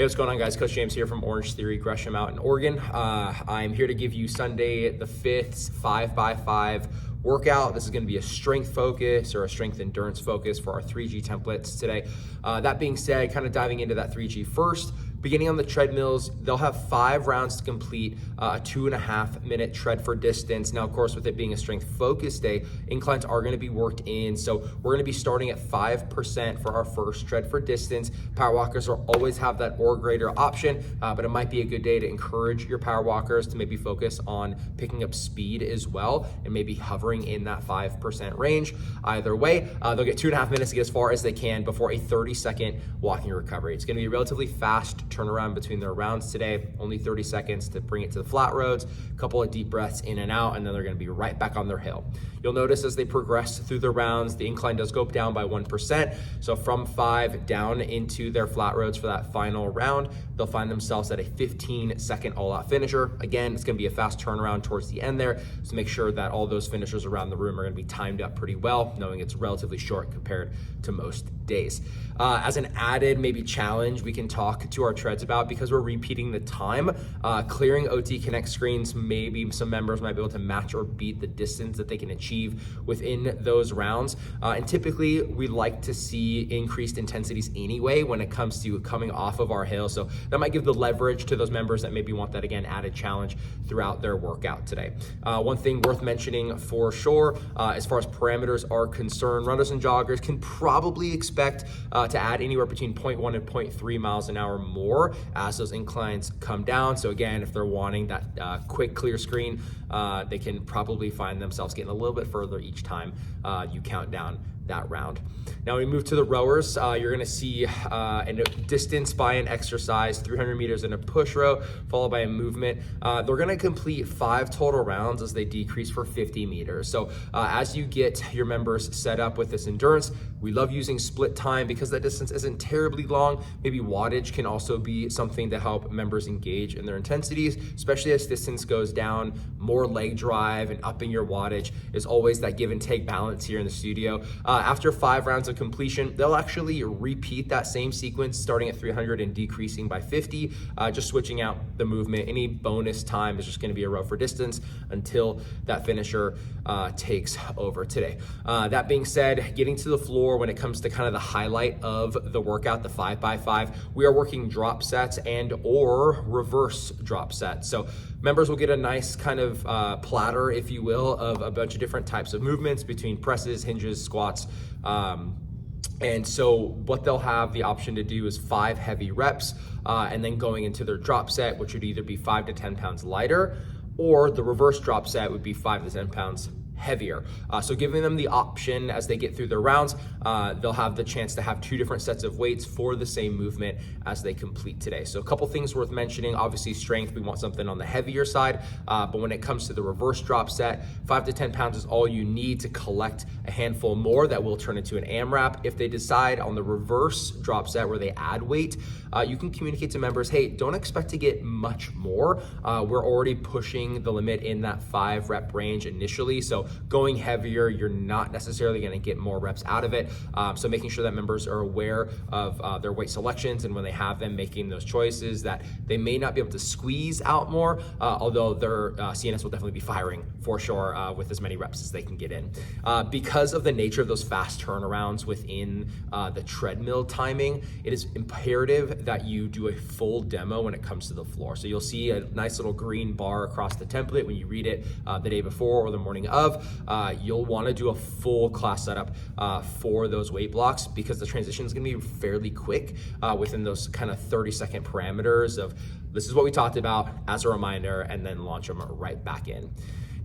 Hey, what's going on, guys? Coach James here from Orange Theory, Gresham out in Oregon. I'm here to give you Sunday the 5th 5x5 workout. This is going to be a strength focus or a strength endurance focus for our 3G templates today. That being said, kind of diving into that 3G first. Beginning on the treadmills, they'll have 5 rounds to complete a 2.5 minute tread for distance. Now, of course, with it being a strength focus day, inclines are going to be worked in. So we're going to be starting at 5% for our first tread for distance. Power walkers will always have that or greater option, but it might be a good day to encourage your power walkers to maybe focus on picking up speed as well and maybe hovering in that 5% range. Either way, they'll get 2.5 minutes to get as far as they can before a 30-second walking recovery. It's going to be relatively fast turnaround between their rounds today, only 30 seconds to bring it to the flat roads, a couple of deep breaths in and out, and then they're going to be right back on their hill. You'll notice as they progress through the rounds, the incline does go down by 1%. So from 5 down into their flat roads for that final round, they'll find themselves at a 15-second all-out finisher. Again, it's going to be a fast turnaround towards the end there, so make sure that all those finishers around the room are going to be timed up pretty well, knowing it's relatively short compared to most days. As an added maybe challenge we can talk to our treads about, because we're repeating the time, clearing OT Connect screens, maybe some members might be able to match or beat the distance that they can achieve within those rounds. And typically we like to see increased intensities anyway when it comes to coming off of our hill. So that might give the leverage to those members that maybe want that, again, added challenge throughout their workout today. One thing worth mentioning for sure, as far as parameters are concerned, runners and joggers can probably expect to add anywhere between 0.1 and 0.3 miles an hour more as those inclines come down. So again, if they're wanting that quick clear screen, they can probably find themselves getting a little bit further each time you count down that round. Now we move to the rowers. You're gonna see a distance by an exercise, 300 meters in a push row, followed by a movement. They're gonna complete 5 total rounds as they decrease for 50 meters. So as you get your members set up with this endurance, we love using split time because that distance isn't terribly long. Maybe wattage can also be something to help members engage in their intensities, especially as distance goes down. More leg drive and upping your wattage is always that give and take balance here in the studio. After 5 rounds of completion, they'll actually repeat that same sequence starting at 300 and decreasing by 50, just switching out the movement. Any bonus time is just going to be a row for distance until that finisher takes over today. That being said, getting to the floor when it comes to kind of the highlight of the workout, the 5x5, we are working drop sets and or reverse drop sets. So members will get a nice kind of platter, if you will, of a bunch of different types of movements between presses, hinges, squats. And so what they'll have the option to do is 5 heavy reps and then going into their drop set, which would either be 5 to 10 pounds lighter, or the reverse drop set would be 5 to 10 pounds heavier. So giving them the option as they get through their rounds, they'll have the chance to have 2 different sets of weights for the same movement as they complete today. So a couple things worth mentioning. Obviously strength, we want something on the heavier side, but when it comes to the reverse drop set, 5 to 10 pounds is all you need to collect a handful more that will turn into an AMRAP. If they decide on the reverse drop set where they add weight, you can communicate to members, hey, don't expect to get much more. We're already pushing the limit in that 5 rep range initially. So going heavier, you're not necessarily going to get more reps out of it. So making sure that members are aware of their weight selections, and when they have them, making those choices that they may not be able to squeeze out more, although their CNS will definitely be firing for sure with as many reps as they can get in. Because of the nature of those fast turnarounds within the treadmill timing, it is imperative that you do a full demo when it comes to the floor. So you'll see a nice little green bar across the template when you read it the day before or the morning of. You'll want to do a full class setup for those weight blocks, because the transition is going to be fairly quick within those kind of 30-second parameters of this is what we talked about as a reminder, and then launch them right back in.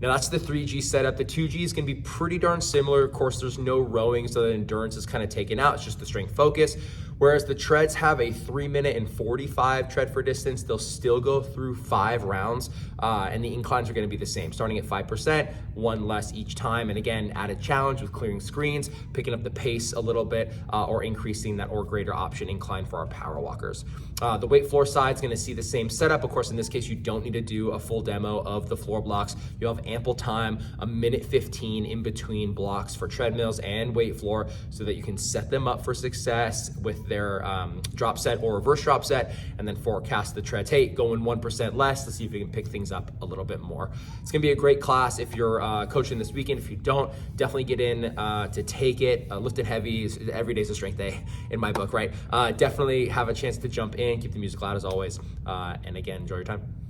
Now that's the 3G setup. The 2G is going to be pretty darn similar. Of course, there's no rowing, so the endurance is kind of taken out. It's just the strength focus. Whereas the treads have a 3-minute and 45 tread for distance, they'll still go through 5 rounds, and the inclines are going to be the same, starting at 5%, 1 less each time. And again, added challenge with clearing screens, picking up the pace a little bit, or increasing that or greater option incline for our power walkers. The weight floor side is going to see the same setup. Of course, in this case, you don't need to do a full demo of the floor blocks. You'll have ample time, 1:15 in between blocks for treadmills and weight floor, so that you can set them up for success with with their drop set or reverse drop set, and then forecast the treads. Hey, going 1% less to see if you can pick things up a little bit more. It's gonna be a great class if you're coaching this weekend. If you don't, definitely get in to take it. Lifting heavy, every day's a strength day in my book, right? Definitely have a chance to jump in, keep the music loud as always, and again, enjoy your time.